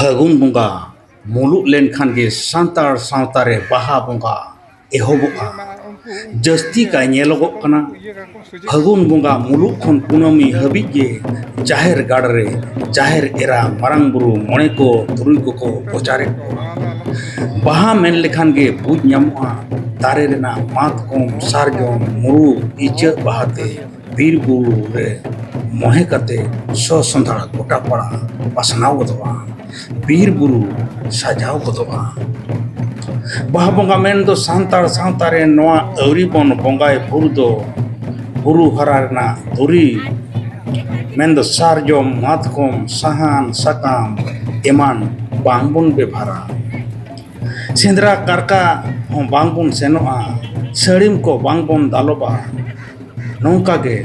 ᱯᱷᱟᱹᱜᱩᱱ ᱵᱚᱸᱜᱟ ᱢᱩᱞᱩᱜ ᱞᱮᱱᱠᱷᱟन ᱜᱮ ᱥᱟᱱᱛᱟᱲ ᱥᱟᱶᱛᱟ ᱨᱮ ᱵᱟᱦᱟ ᱵᱚᱸᱜᱟ ᱮᱦᱚᱵᱚᱜᱼᱟ। ᱡᱟᱹᱥᱛᱤ ᱠᱟᱭ ᱧᱮᱞᱚᱜᱚᱜ ᱠᱟᱱᱟ ᱯᱷᱟᱹᱜᱩᱱ ᱵᱚᱸᱜᱟ ᱢᱩᱞᱩᱜ ᱠᱷᱚᱱ ᱠᱩᱱᱟᱹᱢᱤ ᱦᱟᱹᱵᱤᱡ ᱜᱮ ᱡᱟᱦᱮᱨ ᱜᱟᱲ ᱨᱮ ᱡᱟᱦᱮᱨ ᱮᱨᱟ ᱢᱟᱨᱟᱝ ᱵᱩᱨᱩ ᱢᱚᱬᱮ ᱠᱚ ᱛᱩᱨᱩᱭ ᱠᱚᱠᱚ ᱯᱨᱚᱪᱟᱨᱮᱫ ᱠᱚᱣᱟ। ᱵᱟᱦᱟ ᱢᱮᱱ ᱞᱮᱠᱷᱟन ᱜᱮ ᱵᱩᱡᱽ ᱧᱟᱢᱚᱜᱼᱟ ᱫᱟᱨᱮ ᱨᱮᱱᱟᱜ ᱢᱟᱛᱠᱚᱢ ᱥᱟᱨᱡᱚᱢ ᱢᱩᱨᱩᱫ ᱤᱪᱟᱹᱜ ᱵᱟᱦᱟᱛᱮ ᱵᱤᱨ ᱵᱩᱨᱩ ᱨᱮ ᱢᱚᱦᱮ ᱠᱟᱛᱮ ᱥᱚ ᱥᱚᱸᱫᱷᱟᱲ ᱜᱚᱴᱟ ᱯᱟᱲᱟ ᱯᱟᱥᱱᱟᱣ ᱜᱚᱫᱚᱜᱼᱟ। ᱵᱤᱨ ᱵᱩᱨᱩ ᱥᱟᱡᱟᱣ ᱜᱚᱫᱚᱜᱼᱟ। ᱵᱟᱦᱟ ᱵᱚᱸᱜᱟ ᱢᱮᱱᱫᱚ ᱥᱟᱱᱛᱟᱲ ᱥᱟᱶᱛᱟ ᱨᱮ ᱱᱚᱣᱟ ᱟᱹᱣᱨᱤ ᱵᱚᱱ ᱵᱚᱸᱜᱟᱭ ᱵᱩᱨᱩ ᱫᱚ ᱵᱩᱨᱩ ᱦᱟᱨᱟ ᱨᱮᱱᱟᱜ ᱫᱩᱨᱤ ᱢᱮᱱᱫᱚ ᱥᱟᱨᱡᱚᱢ ᱢᱟᱛᱠᱚᱢ ᱥᱟᱦᱟᱱ ᱥᱟᱠᱟᱢ ᱮᱢᱟᱱ ᱵᱟᱝᱵᱚᱱ ᱵᱮᱵᱷᱟᱨᱟ। ᱥᱮᱸᱫᱽᱨᱟ ᱠᱟᱨᱠᱟ ᱦᱚᱸ ᱵᱟᱝᱵᱚᱱ ᱥᱮᱱᱚᱜᱼᱟ। ᱥᱟᱹᱲᱤᱢ ᱠᱚ ᱵᱟᱝᱵᱚᱱ ᱫᱟᱞᱚᱵᱟ। ᱱᱚᱝᱠᱟ ᱜᱮ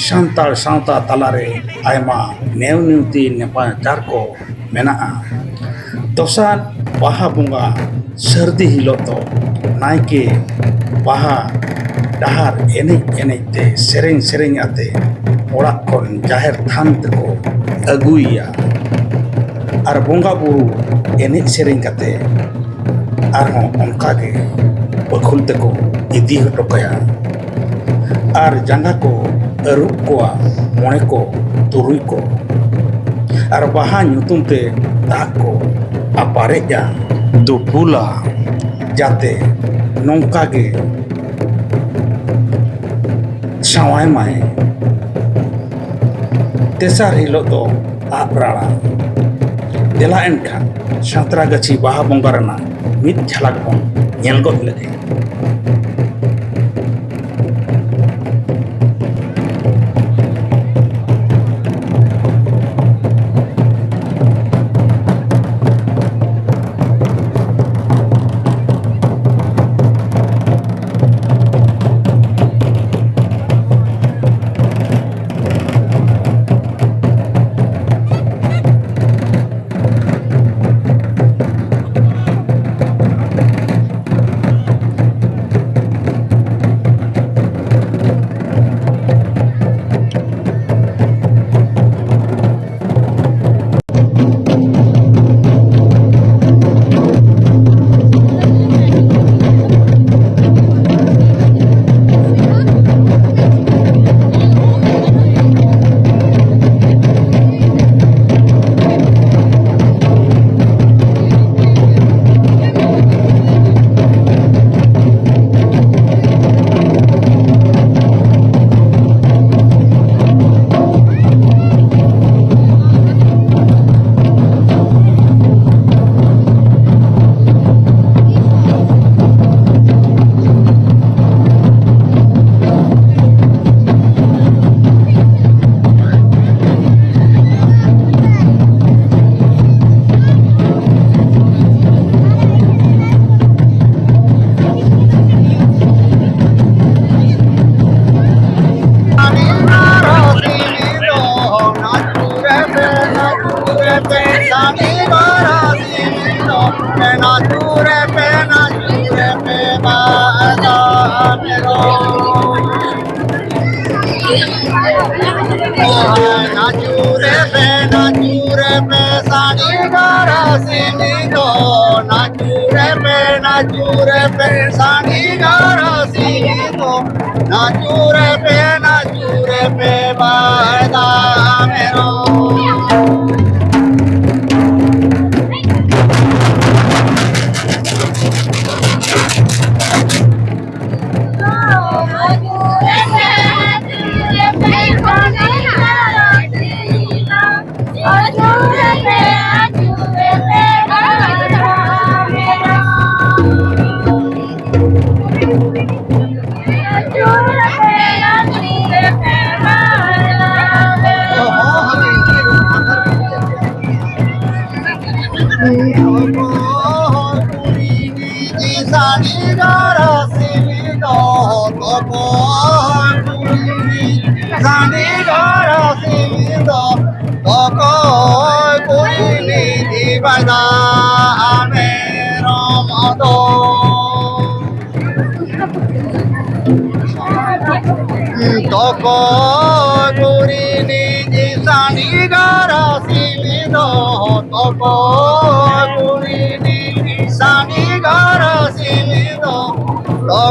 ᱥᱟᱱᱛᱟᱲ ᱥᱟᱶᱛᱟ ᱛᱟᱞᱟᱨᱮ ᱟᱭᱢᱟ ᱱᱮᱣ ᱱᱤᱣᱛᱤ ᱱᱮᱯᱟᱪᱟᱨ ᱠᱚ ᱢᱮᱱᱟᱜᱼᱟ। ᱫᱚᱥᱟᱨ ᱵᱟᱦᱟ ᱵᱚᱸᱜᱟ ᱥᱟᱹᱨᱫᱤ ᱦᱤᱞᱳᱜ ᱫᱚ ᱱᱟᱭᱠᱮ ᱵᱟᱦᱟ ᱰᱟᱦᱟᱨ ᱮᱱᱮᱡ ᱮᱱᱮᱡ ᱛᱮ ᱥᱮᱨᱮᱧ ᱥᱮᱨᱮᱧ ᱟᱛᱮ ᱚᱲᱟᱜ ᱠᱷᱚᱱ ᱡᱟᱦᱮᱨ ᱛᱷᱟᱱ ᱛᱮᱠᱚ ᱟᱹᱜᱩᱭᱮᱭᱟ। ᱟᱨ ᱵᱚᱸᱜᱟ ᱵᱩᱨᱩ ᱮᱱᱮᱡ ᱥᱮᱨᱮᱧ ᱠᱟᱛᱮ ᱟᱨᱦᱚᱸ ᱚᱱᱠᱟᱜᱮ ᱵᱟᱠᱷᱳᱞ ᱛᱮᱠᱚ ᱤᱫᱤ ᱦᱚᱴᱚ ᱠᱟᱭᱟ। ᱟᱨ ᱡᱟᱸᱜᱟ ᱠᱚ ᱟᱹᱨᱩᱵ ᱠᱚᱣᱟ ᱢᱚᱬᱮ ko ᱛᱩᱨᱩᱭ ko। ᱟᱨ ᱵᱟᱦᱟ ᱧᱩᱛᱩᱢ ᱛᱮ ᱫᱟᱜ ko ᱟᱯᱟᱨᱮᱡᱟ ᱫᱩᱯᱩᱞᱟ ᱡᱟᱛᱮ ᱱᱚᱝᱠᱟ ᱜᱮ ᱥᱟᱶᱟᱭ ᱢᱟᱭ। ᱛᱮᱥᱟᱨ ᱦᱤᱞᱳᱜ ᱫᱚ ᱟᱜ ᱨᱟᱲᱟ। ᱫᱮᱞᱟ ᱮᱱᱠᱷᱟᱱ ᱥᱟᱸᱛᱨᱟᱜᱟᱹᱪᱷᱤ ᱵᱟᱦᱟ ᱵᱚᱸᱜᱟ ᱨᱮᱱᱟᱜ ᱢᱤᱫ ᱡᱷᱟᱞᱟᱠ ᱵᱚᱱ ᱧᱮᱞ ᱜᱚᱫ ᱞᱮᱜᱮ।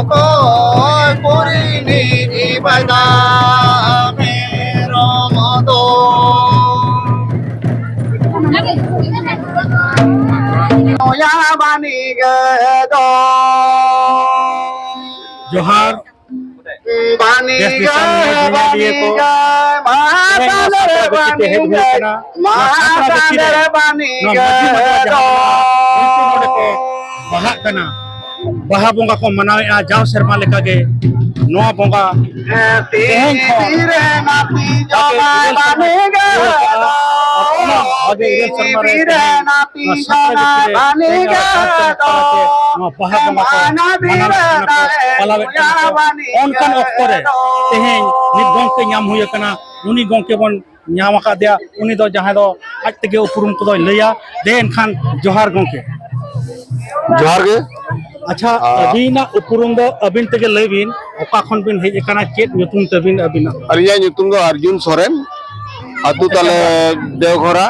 ko puri ni ibada mero modo ya bani ge do जोहार bani देश ge दिशा में bani दुनिया ge लिए को bani ge बाहा कना बाहा बोंगा को मनावेआ जाव शर्मा लेका गे नोआ बोंगा तेहें आगे इरल शर्मा रे नोआ सत्र नोआ बाहा बोंगा को मनावे पलावे ओनकन ऑक्टो रे तेहें नित गोंके ᱧᱟᱢ हुई कना उनी गोंके बन ᱧᱟᱢ आकादिया उनी दो जहां दो आज तक उपरुम को दो लैया दे एनखान जोहार गोंके जोहार गे अच्छा अबीना उपरुम दो अबिन तके लैबिन ओका खन बिन हेज कना चेत ᱧᱩᱛᱩᱢ तबिन अबिना अलिया ᱧᱩᱛᱩᱢ दो अर्जुन सोरेन अतु ताले देवघरा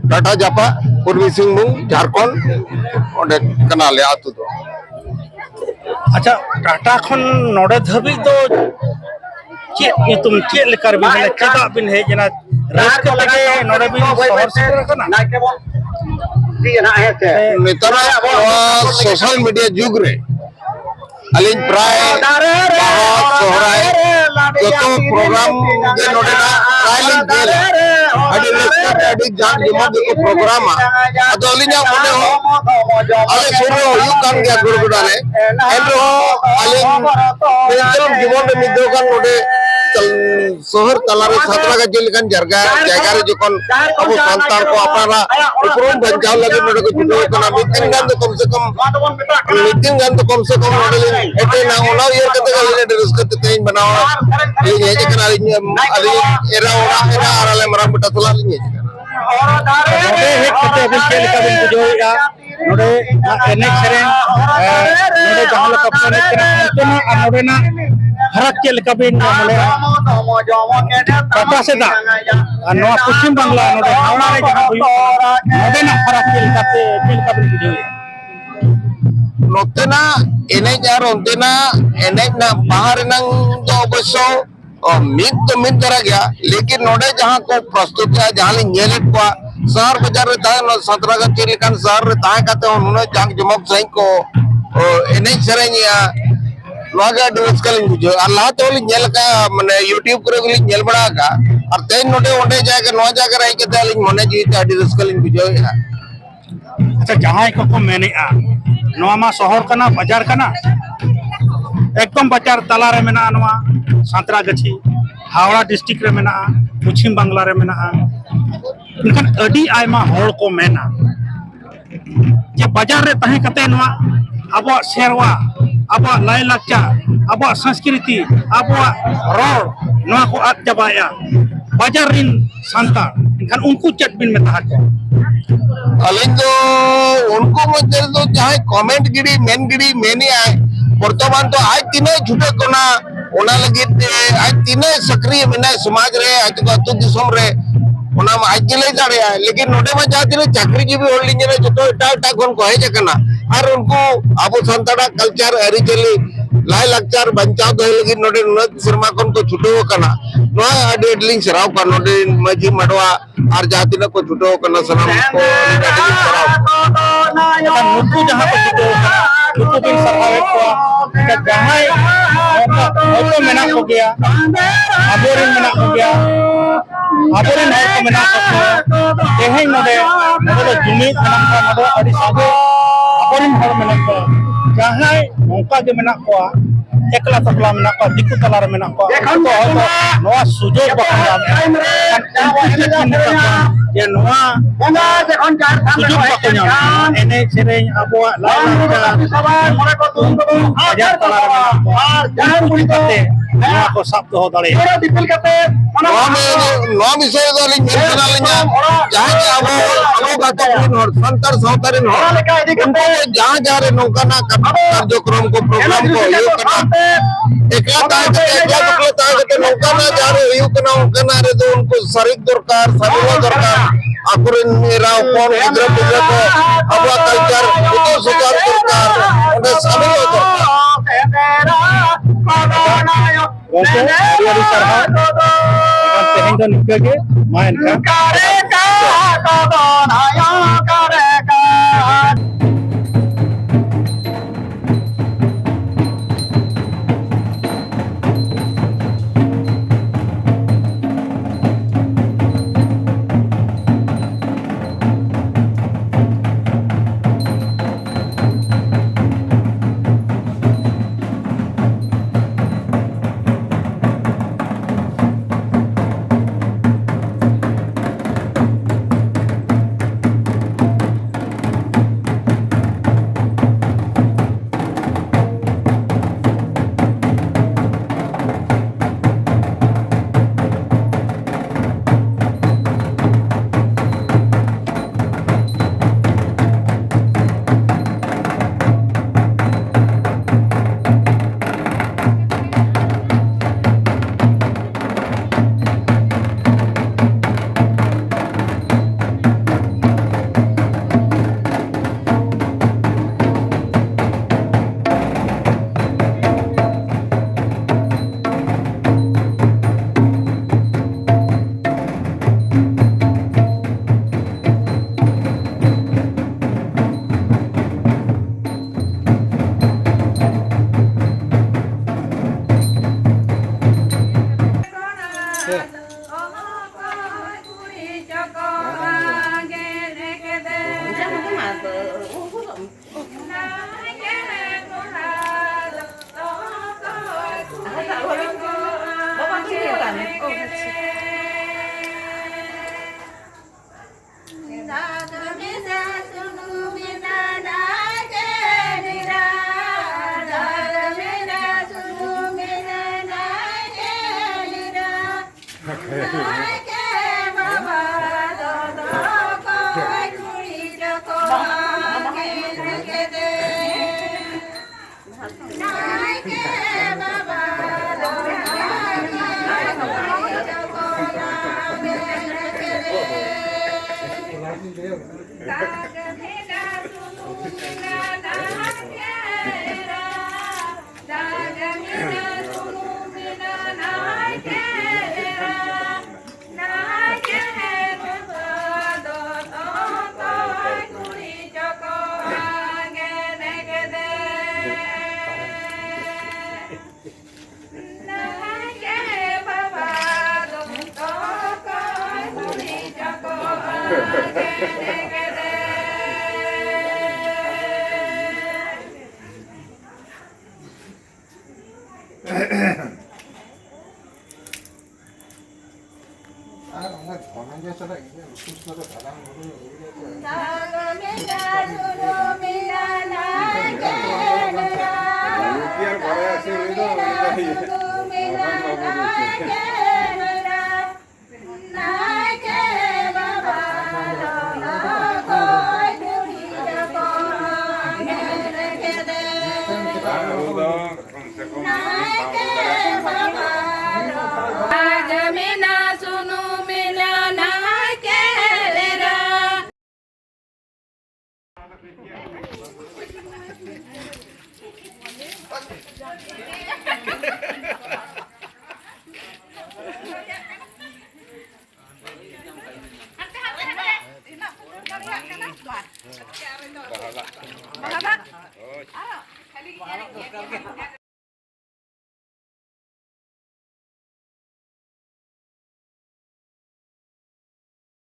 टाटा जापा पूर्वी सिंहभूम झारखंड ओंडे कनाले अतु दो अच्छा टाटा खन नोडे धबी दो चेत ᱧᱩᱛᱩᱢ चेत लेकर बिन हले चेदा बिन हेज ना रास्क तके नोडे बिन शहर सेटर कना नेतारा सोशल मीडिया जुग रे अलिन प्राय सोहराय जतो प्रोग्राम के नोडेना प्रायलिन गेल अडी रेस्पेक्ट अडी जान दिमाग को प्रोग्राम अदो अलिना मोने हो अले सुरो यु कान गया गुरगुडाले एंड्रो अलिन मेंटल जीवन में मिदोगान नोडे शहर तलारे सातरा का जेलकान जायगा रे जोकन अबो संतान को अपना उपरोम बंजाव लगे नोडे को जुटो कना मीटिंग गान तो कम से कम नोडे एटे ना ओना ईयर कते गले डिस्कस करते तेन बनाओ ये जे कना अली एरा आराले मरा बेटा तला लिंगे नोडे हेक कते बिन चेल का बिन बुझोया नोडे एने सेरेन नोडे जहां लका पने कना उतना और नोडे ना फरक चेल का बिन माने कटा से दा नोआ पश्चिम बांग्ला नोडे हावड़ा रे जहां हुई नोडे ना फरक चेल का बिन बुझोया नोतेना एने जार ओंतेना एने ना बाहर नंग तो अवश्य मित तो मित करा गया लेकिन नोडे जहां को प्रस्तुत है जहां ले नेलेट को शहर बाजार रे ताय सतरा का चिलकान शहर रे ताय काते उन्होंने जांग जमक सही को एने सेरेनिया नोगा डिस्कल बुझो अल्लाह तो नेल का माने YouTube करे गुली नेल बड़ा का और तेन नोडे ओंडे जाके नो जाके रही के तालिन मने जीते डिस्कल बुझो अच्छा जहां को मेनेआ नोआ मा शहर कना बाजार कना एकदम बाजार तला रे मेना नोआ सांतरागाछी हावड़ा डिस्ट्रिक्ट रे मेना पश्चिम बांग्ला रे मेना इनकन अडी आयमा होड़ को मेना जे बाजार रे तहे कते नोआ अबो शेरवा अबो लाय लाचा अबो संस्कृति अबो रोड नोआ को आद जबाया बाजार रिन सांता इनकन उनको चट बिन में तहा को अलिन तो उनको मध्य तो चाहे कमेंट गिड़ी मेनी आए वर्तमान तो आज तीनों छुटे कोना ओना लगी आज तीनों सक्रिय मिनाय समाज रे आज को अतु दिसम रे ओना आज जिले दाड़े लेकिन नोडे में जाती रे चाकरी जीवी होल लिंगे रे जतो एटा कोन को हे जकना और उनको आबो संतड़ा कल्चर अरिचली लाय लक्चर बंचाव दो लगी नोडे नत शर्मा कोन को छुटो कना नो डेडलिंग सराव का नोडे मजी मडवा और जाती न को छुटो कना सनम को डेडलिंग सराव नुकु जहां को छुटो नुकु बिन सराव को जहां ओको मेना हो गया आबोरिन मेना हो गया आबोरिन है को मेना को तेहे नोडे नोडे जुमित नाम का नोडे अडी सागे आबोरिन हर मेना को जहां नौका के मेना को एकला तकला मेना को दिकु तला रे मेना को नोआ सुजोग बकन ये नोआ सुजोग बकन एने सेरेन अबो लाय बाजार तला रे मेना को जहां कुड़ी कते नोआ को सब दो दाड़े नो विषय दो लिंग मेना लिंगा जहां के अबो गातो हर संतर सौतरिन हो उनको जहां जा रे नौका ना कार्यक्रम को प्रोग्राम को यो करना एकला ताय के नौका ना जा रे यो करना उनका ना रे तो उनको शरीक दरकार सरुवा दरकार आकुरिन मेरा कौन इधर को अब कल्चर तो सुधार दरकार उन्हें सभी दरकार ᱜᱚᱝᱠᱮ ᱟᱹᱰᱤ ᱥᱟᱨᱦᱟᱣ ᱮᱱᱠᱷᱟᱱ ᱛᱮᱦᱮᱧ ᱫᱚ ᱱᱤᱝᱠᱟᱹ ᱜᱮ ᱢᱟ ᱮᱱᱠᱷᱟᱱ Kareka kodon ayo kareka.